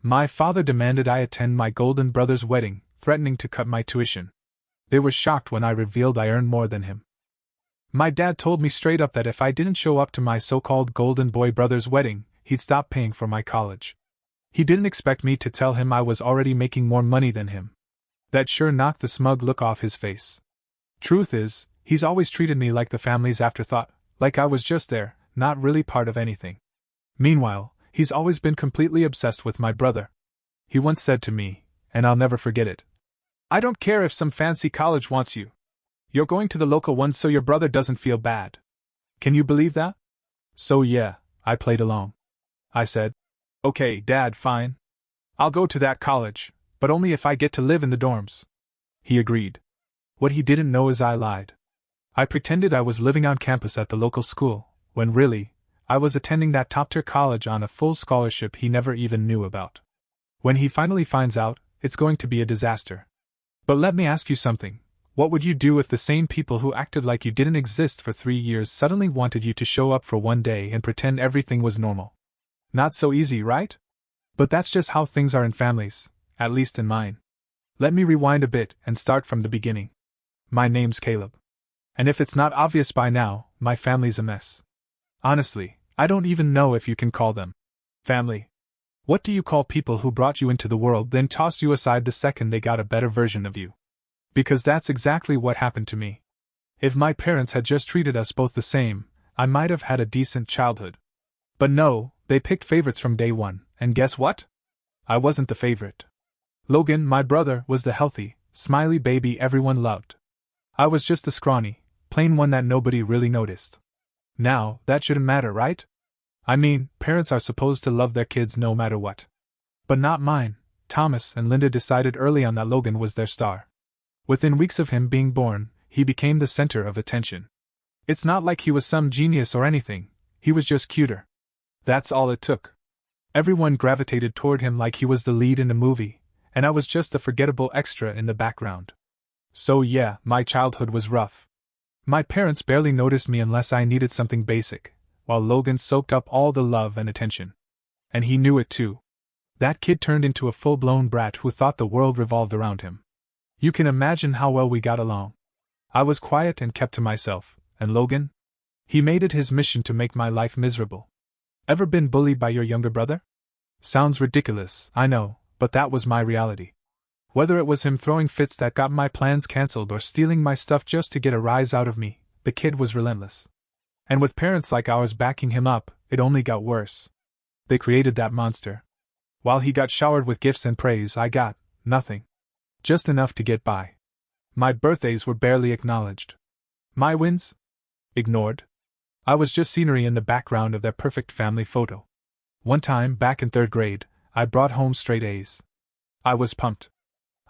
My father demanded I attend my golden brother's wedding, threatening to cut my tuition. They were shocked when I revealed I earned more than him. My dad told me straight up that if I didn't show up to my so-called golden boy brother's wedding, he'd stop paying for my college. He didn't expect me to tell him I was already making more money than him. That sure knocked the smug look off his face. Truth is, he's always treated me like the family's afterthought, like I was just there, not really part of anything. Meanwhile, he's always been completely obsessed with my brother. He once said to me, and I'll never forget it, "I don't care if some fancy college wants you. You're going to the local one so your brother doesn't feel bad." Can you believe that? So yeah, I played along. I said, "Okay, Dad, fine. I'll go to that college, but only if I get to live in the dorms." He agreed. What he didn't know is I lied. I pretended I was living on campus at the local school, when really, I was attending that top-tier college on a full scholarship he never even knew about. When he finally finds out, it's going to be a disaster. But let me ask you something. What would you do if the same people who acted like you didn't exist for 3 years suddenly wanted you to show up for one day and pretend everything was normal? Not so easy, right? But that's just how things are in families, at least in mine. Let me rewind a bit and start from the beginning. My name's Caleb. And if it's not obvious by now, my family's a mess. Honestly, I don't even know if you can call them family. What do you call people who brought you into the world then toss you aside the second they got a better version of you? Because that's exactly what happened to me. If my parents had just treated us both the same, I might have had a decent childhood. But no, they picked favorites from day one, and guess what? I wasn't the favorite. Logan, my brother, was the healthy, smiley baby everyone loved. I was just the scrawny, plain one that nobody really noticed. Now, that shouldn't matter, right? I mean, parents are supposed to love their kids no matter what. But not mine. Thomas and Linda decided early on that Logan was their star. Within weeks of him being born, he became the center of attention. It's not like he was some genius or anything, he was just cuter. That's all it took. Everyone gravitated toward him like he was the lead in a movie, and I was just a forgettable extra in the background. So yeah, my childhood was rough. My parents barely noticed me unless I needed something basic, while Logan soaked up all the love and attention. And he knew it too. That kid turned into a full-blown brat who thought the world revolved around him. You can imagine how well we got along. I was quiet and kept to myself, and Logan? He made it his mission to make my life miserable. Ever been bullied by your younger brother? Sounds ridiculous, I know, but that was my reality. Whether it was him throwing fits that got my plans cancelled or stealing my stuff just to get a rise out of me, the kid was relentless. And with parents like ours backing him up, it only got worse. They created that monster. While he got showered with gifts and praise, I got nothing. Just enough to get by. My birthdays were barely acknowledged. My wins? Ignored. I was just scenery in the background of their perfect family photo. One time, back in 3rd grade, I brought home straight A's. I was pumped.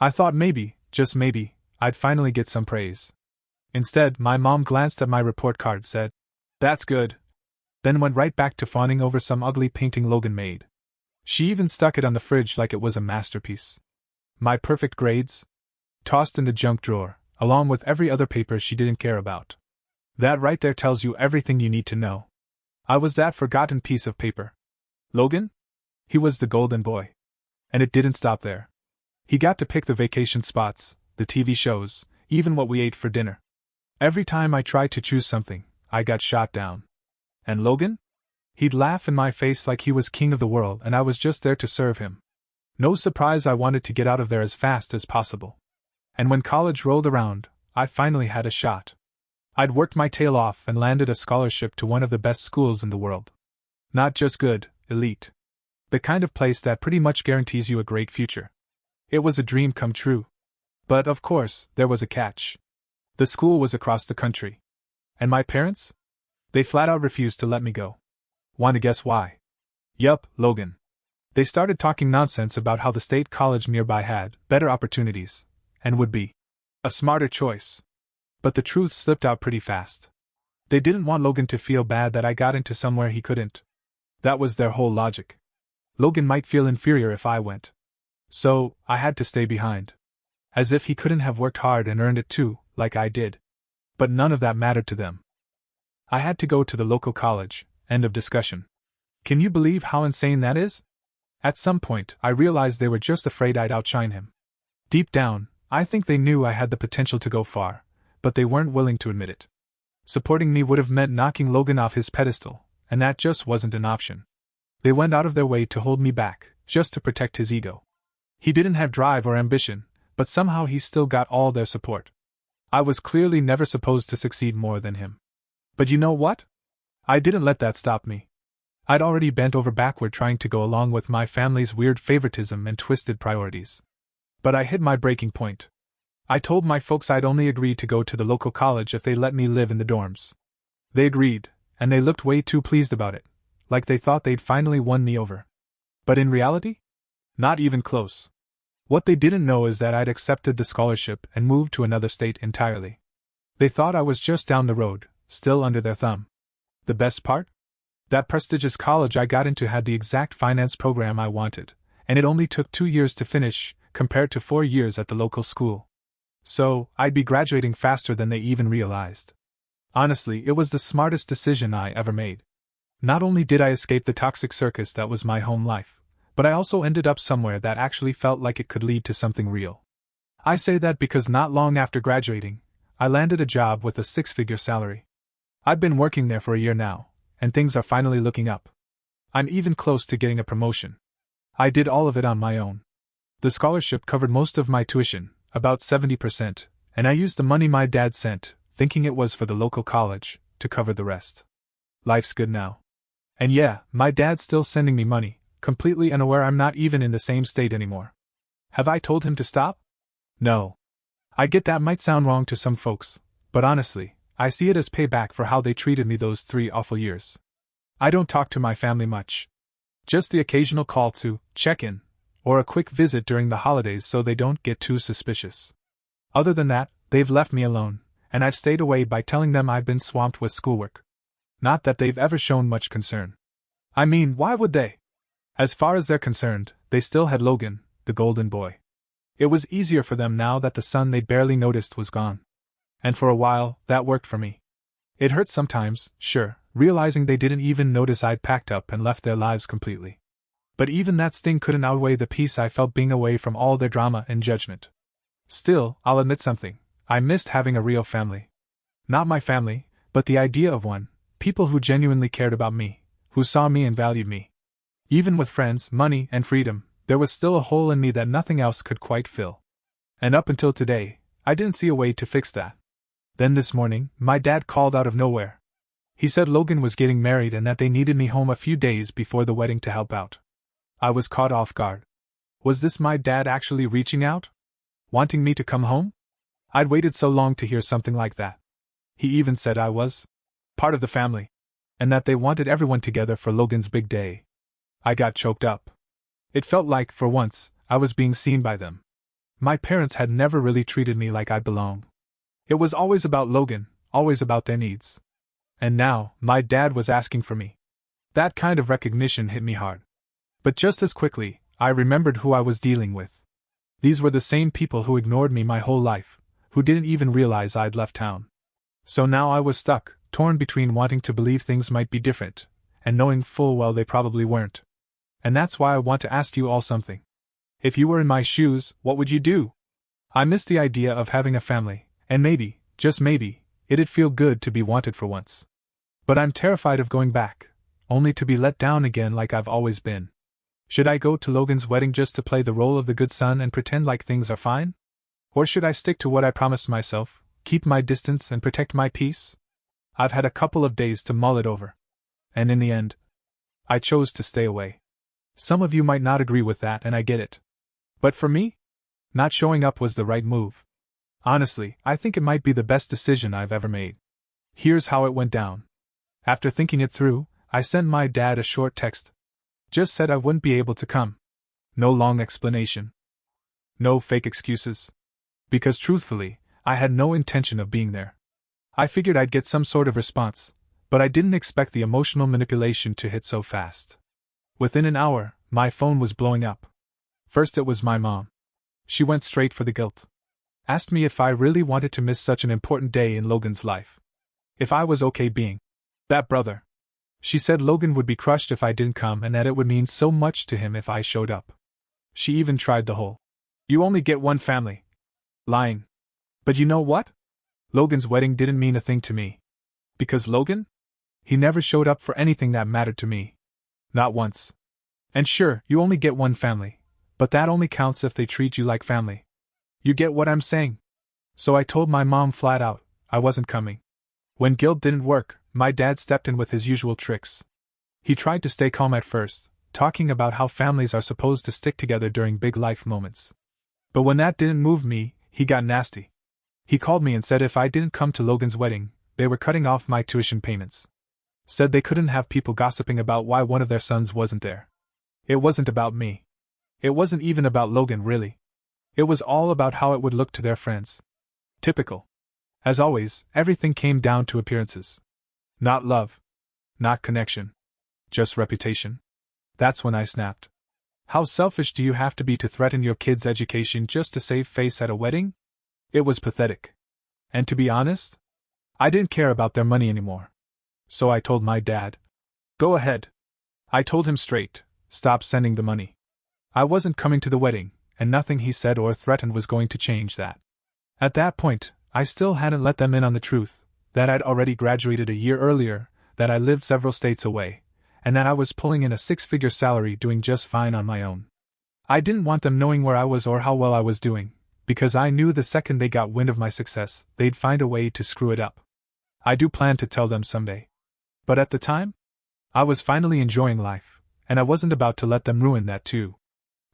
I thought maybe, just maybe, I'd finally get some praise. Instead, my mom glanced at my report card, said, "That's good," then went right back to fawning over some ugly painting Logan made. She even stuck it on the fridge like it was a masterpiece. My perfect grades? Tossed in the junk drawer, along with every other paper she didn't care about. That right there tells you everything you need to know. I was that forgotten piece of paper. Logan? He was the golden boy. And it didn't stop there. He got to pick the vacation spots, the TV shows, even what we ate for dinner. Every time I tried to choose something, I got shot down. And Logan? He'd laugh in my face like he was king of the world and I was just there to serve him. No surprise I wanted to get out of there as fast as possible. And when college rolled around, I finally had a shot. I'd worked my tail off and landed a scholarship to one of the best schools in the world. Not just good, elite. The kind of place that pretty much guarantees you a great future. It was a dream come true. But of course, there was a catch. The school was across the country. And my parents? They flat out refused to let me go. Want to guess why? Yup, Logan. They started talking nonsense about how the state college nearby had better opportunities, and would be a smarter choice. But the truth slipped out pretty fast. They didn't want Logan to feel bad that I got into somewhere he couldn't. That was their whole logic. Logan might feel inferior if I went. So, I had to stay behind. As if he couldn't have worked hard and earned it too, like I did. But none of that mattered to them. I had to go to the local college, end of discussion. Can you believe how insane that is? At some point, I realized they were just afraid I'd outshine him. Deep down, I think they knew I had the potential to go far, but they weren't willing to admit it. Supporting me would have meant knocking Logan off his pedestal, and that just wasn't an option. They went out of their way to hold me back, just to protect his ego. He didn't have drive or ambition, but somehow he still got all their support. I was clearly never supposed to succeed more than him. But you know what? I didn't let that stop me. I'd already bent over backward trying to go along with my family's weird favoritism and twisted priorities. But I hit my breaking point. I told my folks I'd only agree to go to the local college if they let me live in the dorms. They agreed, and they looked way too pleased about it, like they thought they'd finally won me over. But in reality? Not even close. What they didn't know is that I'd accepted the scholarship and moved to another state entirely. They thought I was just down the road, still under their thumb. The best part? That prestigious college I got into had the exact finance program I wanted, and it only took 2 years to finish, compared to 4 years at the local school. So, I'd be graduating faster than they even realized. Honestly, it was the smartest decision I ever made. Not only did I escape the toxic circus that was my home life, but I also ended up somewhere that actually felt like it could lead to something real. I say that because not long after graduating, I landed a job with a 6-figure salary. I've been working there for a year now, and things are finally looking up. I'm even close to getting a promotion. I did all of it on my own. The scholarship covered most of my tuition, about 70%, and I used the money my dad sent, thinking it was for the local college, to cover the rest. Life's good now. And yeah, my dad's still sending me money, completely unaware I'm not even in the same state anymore. Have I told him to stop? No. I get that might sound wrong to some folks, but honestly, I see it as payback for how they treated me those 3 awful years. I don't talk to my family much. Just the occasional call to check in, or a quick visit during the holidays so they don't get too suspicious. Other than that, they've left me alone, and I've stayed away by telling them I've been swamped with schoolwork. Not that they've ever shown much concern. I mean, why would they? As far as they're concerned, they still had Logan, the golden boy. It was easier for them now that the son they barely noticed was gone. And for a while, that worked for me. It hurt sometimes, sure, realizing they didn't even notice I'd packed up and left their lives completely. But even that sting couldn't outweigh the peace I felt being away from all their drama and judgment. Still, I'll admit something, I missed having a real family. Not my family, but the idea of one, people who genuinely cared about me, who saw me and valued me. Even with friends, money, and freedom, there was still a hole in me that nothing else could quite fill. And up until today, I didn't see a way to fix that. Then this morning, my dad called out of nowhere. He said Logan was getting married and that they needed me home a few days before the wedding to help out. I was caught off guard. Was this my dad actually reaching out? Wanting me to come home? I'd waited so long to hear something like that. He even said I was part of the family, and that they wanted everyone together for Logan's big day. I got choked up. It felt like, for once, I was being seen by them. My parents had never really treated me like I belonged. It was always about Logan, always about their needs. And now, my dad was asking for me. That kind of recognition hit me hard. But just as quickly, I remembered who I was dealing with. These were the same people who ignored me my whole life, who didn't even realize I'd left town. So now I was stuck, torn between wanting to believe things might be different, and knowing full well they probably weren't. And that's why I want to ask you all something. If you were in my shoes, what would you do? I miss the idea of having a family, and maybe, just maybe, it'd feel good to be wanted for once. But I'm terrified of going back, only to be let down again like I've always been. Should I go to Logan's wedding just to play the role of the good son and pretend like things are fine? Or should I stick to what I promised myself, keep my distance and protect my peace? I've had a couple of days to mull it over. And in the end, I chose to stay away. Some of you might not agree with that, and I get it. But for me, not showing up was the right move. Honestly, I think it might be the best decision I've ever made. Here's how it went down. After thinking it through, I sent my dad a short text. Just said I wouldn't be able to come. No long explanation. No fake excuses. Because truthfully, I had no intention of being there. I figured I'd get some sort of response, but I didn't expect the emotional manipulation to hit so fast. Within an hour, my phone was blowing up. First it was my mom. She went straight for the guilt. Asked me if I really wanted to miss such an important day in Logan's life. If I was okay being that brother. She said Logan would be crushed if I didn't come and that it would mean so much to him if I showed up. She even tried the whole "you only get one family" line. But you know what? Logan's wedding didn't mean a thing to me. Because Logan? He never showed up for anything that mattered to me. Not once. And sure, you only get one family, but that only counts if they treat you like family. You get what I'm saying? So I told my mom flat out, I wasn't coming. When guilt didn't work, my dad stepped in with his usual tricks. He tried to stay calm at first, talking about how families are supposed to stick together during big life moments. But when that didn't move me, he got nasty. He called me and said if I didn't come to Logan's wedding, they were cutting off my tuition payments. Said they couldn't have people gossiping about why one of their sons wasn't there. It wasn't about me. It wasn't even about Logan, really. It was all about how it would look to their friends. Typical. As always, everything came down to appearances. Not love. Not connection. Just reputation. That's when I snapped. How selfish do you have to be to threaten your kid's education just to save face at a wedding? It was pathetic. And to be honest, I didn't care about their money anymore. So I told my dad. Go ahead. I told him straight, stop sending the money. I wasn't coming to the wedding, and nothing he said or threatened was going to change that. At that point, I still hadn't let them in on the truth, that I'd already graduated a year earlier, that I lived several states away, and that I was pulling in a six-figure salary doing just fine on my own. I didn't want them knowing where I was or how well I was doing, because I knew the second they got wind of my success, they'd find a way to screw it up. I do plan to tell them someday. But at the time, I was finally enjoying life, and I wasn't about to let them ruin that too.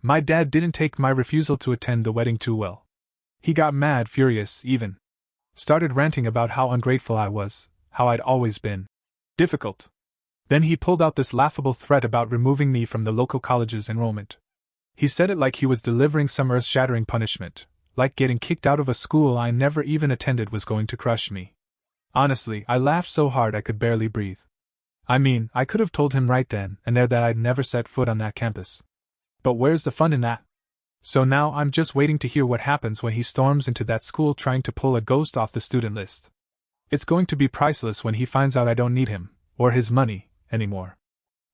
My dad didn't take my refusal to attend the wedding too well. He got mad, furious, even. Started ranting about how ungrateful I was, how I'd always been difficult. Then he pulled out this laughable threat about removing me from the local college's enrollment. He said it like he was delivering some earth-shattering punishment, like getting kicked out of a school I never even attended was going to crush me. Honestly, I laughed so hard I could barely breathe. I mean, I could have told him right then and there that I'd never set foot on that campus. But where's the fun in that? So now I'm just waiting to hear what happens when he storms into that school trying to pull a ghost off the student list. It's going to be priceless when he finds out I don't need him, or his money, anymore.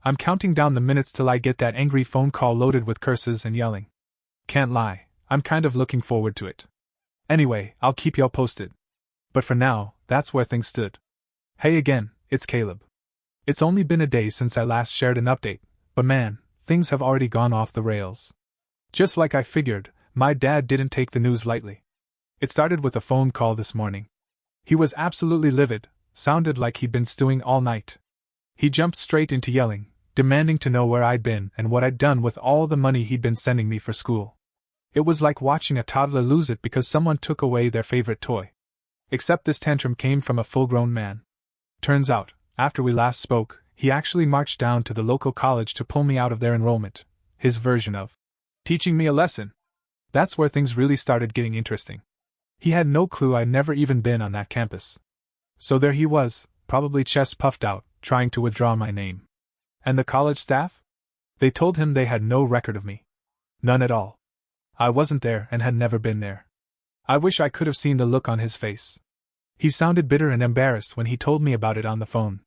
I'm counting down the minutes till I get that angry phone call loaded with curses and yelling. Can't lie, I'm kind of looking forward to it. Anyway, I'll keep y'all posted. But for now, that's where things stood. Hey again, it's Caleb. It's only been a day since I last shared an update, but man, things have already gone off the rails. Just like I figured, my dad didn't take the news lightly. It started with a phone call this morning. He was absolutely livid, sounded like he'd been stewing all night. He jumped straight into yelling, demanding to know where I'd been and what I'd done with all the money he'd been sending me for school. It was like watching a toddler lose it because someone took away their favorite toy. Except this tantrum came from a full-grown man. Turns out, after we last spoke, he actually marched down to the local college to pull me out of their enrollment, his version of teaching me a lesson. That's where things really started getting interesting. He had no clue I'd never even been on that campus. So there he was, probably chest puffed out, trying to withdraw my name. And the college staff? They told him they had no record of me. None at all. I wasn't there and had never been there. I wish I could have seen the look on his face. He sounded bitter and embarrassed when he told me about it on the phone.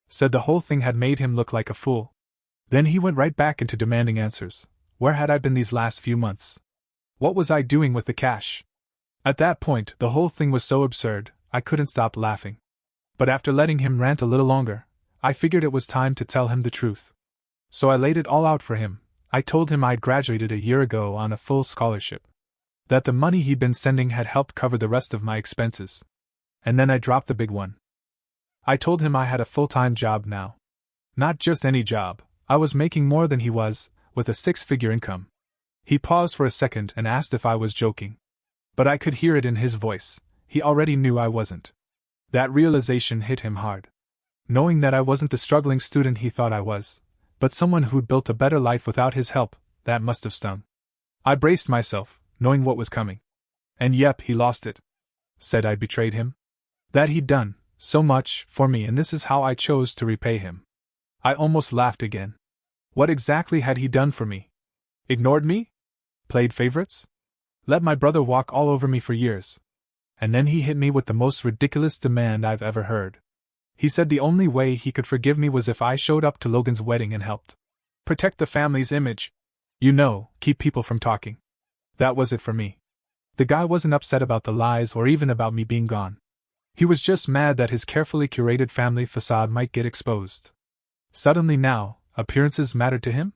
Said the whole thing had made him look like a fool. Then he went right back into demanding answers. Where had I been these last few months? What was I doing with the cash? At that point, the whole thing was so absurd, I couldn't stop laughing. But after letting him rant a little longer, I figured it was time to tell him the truth. So I laid it all out for him. I told him I'd graduated a year ago on a full scholarship. That the money he'd been sending had helped cover the rest of my expenses. And then I dropped the big one. I told him I had a full-time job now. Not just any job, I was making more than he was, with a six-figure income. He paused for a second and asked if I was joking. But I could hear it in his voice, he already knew I wasn't. That realization hit him hard. Knowing that I wasn't the struggling student he thought I was, but someone who'd built a better life without his help, that must have stung. I braced myself, knowing what was coming. And yep, he lost it. Said I'd betrayed him. That he'd done so much for me and this is how I chose to repay him. I almost laughed again. What exactly had he done for me? Ignored me? Played favorites? Let my brother walk all over me for years. And then he hit me with the most ridiculous demand I've ever heard. He said the only way he could forgive me was if I showed up to Logan's wedding and helped protect the family's image. You know, keep people from talking. That was it for me. The guy wasn't upset about the lies or even about me being gone. He was just mad that his carefully curated family facade might get exposed. Suddenly now, appearances mattered to him?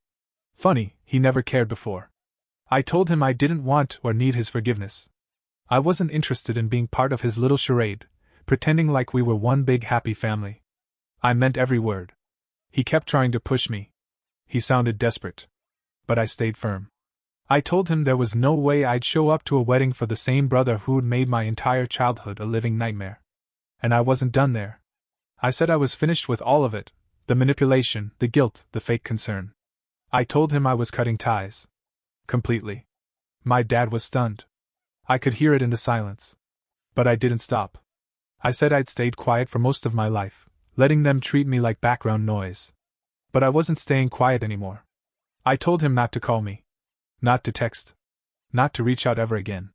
Funny, he never cared before. I told him I didn't want or need his forgiveness. I wasn't interested in being part of his little charade, pretending like we were one big happy family. I meant every word. He kept trying to push me. He sounded desperate. But I stayed firm. I told him there was no way I'd show up to a wedding for the same brother who'd made my entire childhood a living nightmare. And I wasn't done there. I said I was finished with all of it, the manipulation, the guilt, the fake concern. I told him I was cutting ties. Completely. My dad was stunned. I could hear it in the silence. But I didn't stop. I said I'd stayed quiet for most of my life, letting them treat me like background noise. But I wasn't staying quiet anymore. I told him not to call me. Not to text. Not to reach out ever again.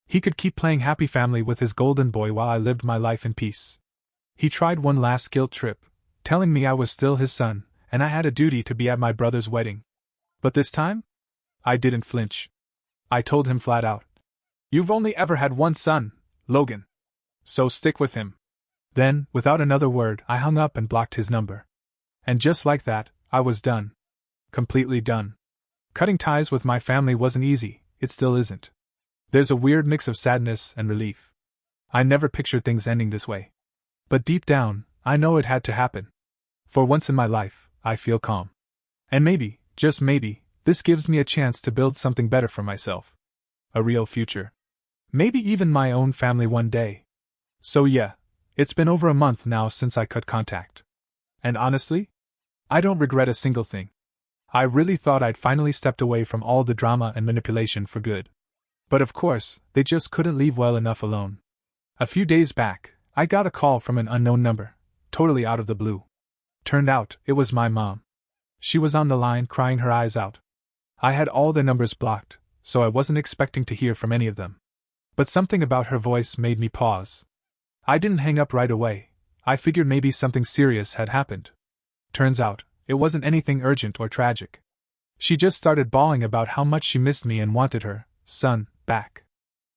He could keep playing happy family with his golden boy while I lived my life in peace. He tried one last guilt trip, telling me I was still his son, and I had a duty to be at my brother's wedding. But this time? I didn't flinch. I told him flat out. You've only ever had one son, Logan. So stick with him. Then, without another word, I hung up and blocked his number. And just like that, I was done. Completely done. Cutting ties with my family wasn't easy, it still isn't. There's a weird mix of sadness and relief. I never pictured things ending this way. But deep down, I know it had to happen. For once in my life, I feel calm. And maybe, just maybe, this gives me a chance to build something better for myself. A real future. Maybe even my own family one day. So yeah, it's been over a month now since I cut contact. And honestly, I don't regret a single thing. I really thought I'd finally stepped away from all the drama and manipulation for good. But of course, they just couldn't leave well enough alone. A few days back, I got a call from an unknown number, totally out of the blue. Turned out, it was my mom. She was on the line crying her eyes out. I had all their numbers blocked, so I wasn't expecting to hear from any of them. But something about her voice made me pause. I didn't hang up right away. I figured maybe something serious had happened. Turns out, it wasn't anything urgent or tragic. She just started bawling about how much she missed me and wanted her son back.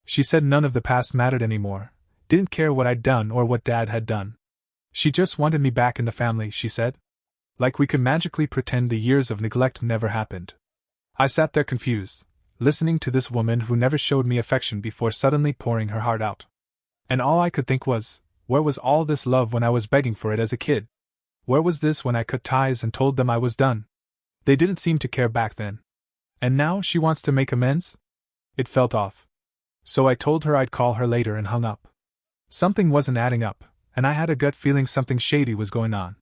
She said none of the past mattered anymore, didn't care what I'd done or what Dad had done. She just wanted me back in the family, she said. Like we could magically pretend the years of neglect never happened. I sat there confused, listening to this woman who never showed me affection before suddenly pouring her heart out. And all I could think was, where was all this love when I was begging for it as a kid? Where was this when I cut ties and told them I was done? They didn't seem to care back then. And now she wants to make amends? It felt off. So I told her I'd call her later and hung up. Something wasn't adding up, and I had a gut feeling something shady was going on.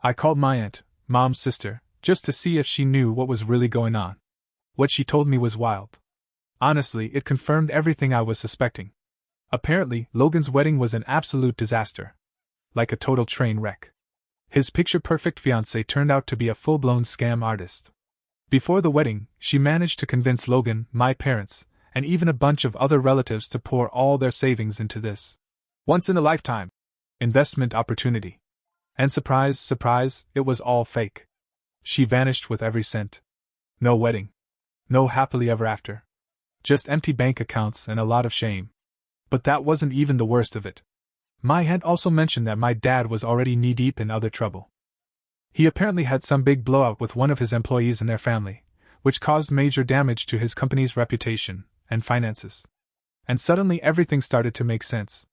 I called my aunt, Mom's sister, just to see if she knew what was really going on. What she told me was wild. Honestly, it confirmed everything I was suspecting. Apparently, Logan's wedding was an absolute disaster. Like a total train wreck. His picture-perfect fiancée turned out to be a full-blown scam artist. Before the wedding, she managed to convince Logan, my parents, and even a bunch of other relatives to pour all their savings into this once-in-a-lifetime investment opportunity. And surprise, surprise, it was all fake. She vanished with every cent. No wedding. No happily ever after. Just empty bank accounts and a lot of shame. But that wasn't even the worst of it. My aunt also mentioned that my dad was already knee-deep in other trouble. He apparently had some big blowout with one of his employees and their family, which caused major damage to his company's reputation and finances. And suddenly everything started to make sense.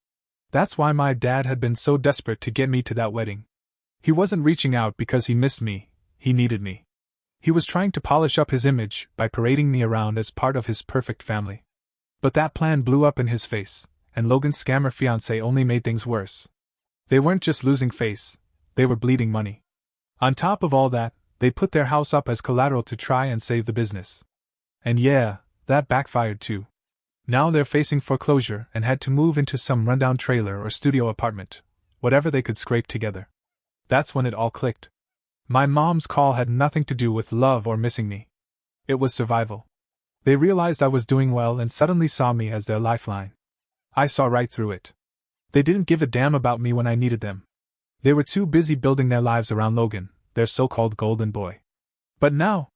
That's why my dad had been so desperate to get me to that wedding. He wasn't reaching out because he missed me, he needed me. He was trying to polish up his image by parading me around as part of his perfect family. But that plan blew up in his face, and Logan's scammer fiancé only made things worse. They weren't just losing face, they were bleeding money. On top of all that, they put their house up as collateral to try and save the business. And yeah, that backfired too. Now they're facing foreclosure and had to move into some rundown trailer or studio apartment, whatever they could scrape together. That's when it all clicked. My mom's call had nothing to do with love or missing me. It was survival. They realized I was doing well and suddenly saw me as their lifeline. I saw right through it. They didn't give a damn about me when I needed them. They were too busy building their lives around Logan, their so-called golden boy. But now,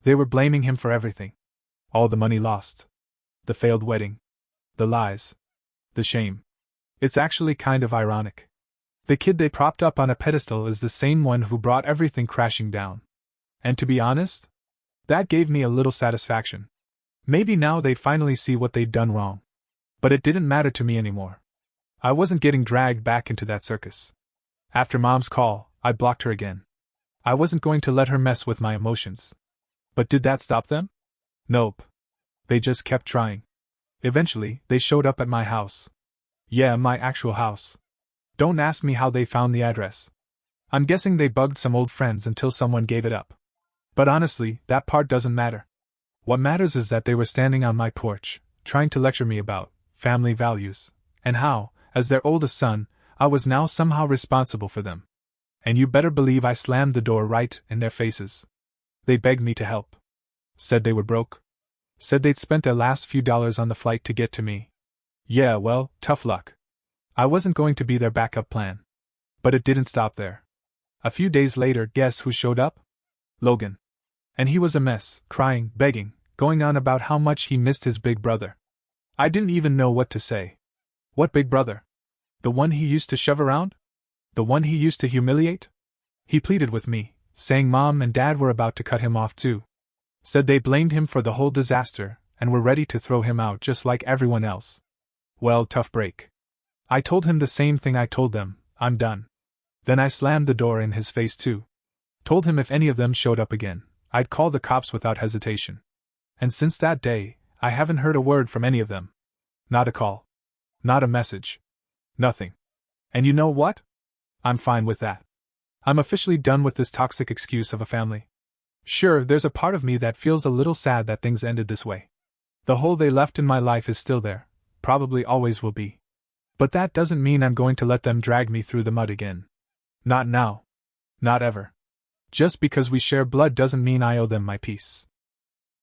they were blaming him for everything. All the money lost. The failed wedding. The lies. The shame. It's actually kind of ironic. The kid they propped up on a pedestal is the same one who brought everything crashing down. And to be honest, that gave me a little satisfaction. Maybe now they'd finally see what they'd done wrong. But it didn't matter to me anymore. I wasn't getting dragged back into that circus. After Mom's call, I blocked her again. I wasn't going to let her mess with my emotions. But did that stop them? Nope. They just kept trying. Eventually, they showed up at my house. Yeah, my actual house. Don't ask me how they found the address. I'm guessing they bugged some old friends until someone gave it up. But honestly, that part doesn't matter. What matters is that they were standing on my porch, trying to lecture me about family values, and how, as their oldest son, I was now somehow responsible for them. And you better believe I slammed the door right in their faces. They begged me to help. Said they were broke. Said they'd spent their last few dollars on the flight to get to me. Yeah, well, tough luck. I wasn't going to be their backup plan. But it didn't stop there. A few days later, guess who showed up? Logan. And he was a mess, crying, begging, going on about how much he missed his big brother. I didn't even know what to say. What big brother? The one he used to shove around? The one he used to humiliate? He pleaded with me, saying Mom and Dad were about to cut him off too. Said they blamed him for the whole disaster and were ready to throw him out just like everyone else. Well, tough break. I told him the same thing I told them, I'm done. Then I slammed the door in his face too. Told him if any of them showed up again, I'd call the cops without hesitation. And since that day, I haven't heard a word from any of them. Not a call. Not a message. Nothing. And you know what? I'm fine with that. I'm officially done with this toxic excuse of a family. Sure, there's a part of me that feels a little sad that things ended this way. The hole they left in my life is still there, probably always will be. But that doesn't mean I'm going to let them drag me through the mud again. Not now. Not ever. Just because we share blood doesn't mean I owe them my peace.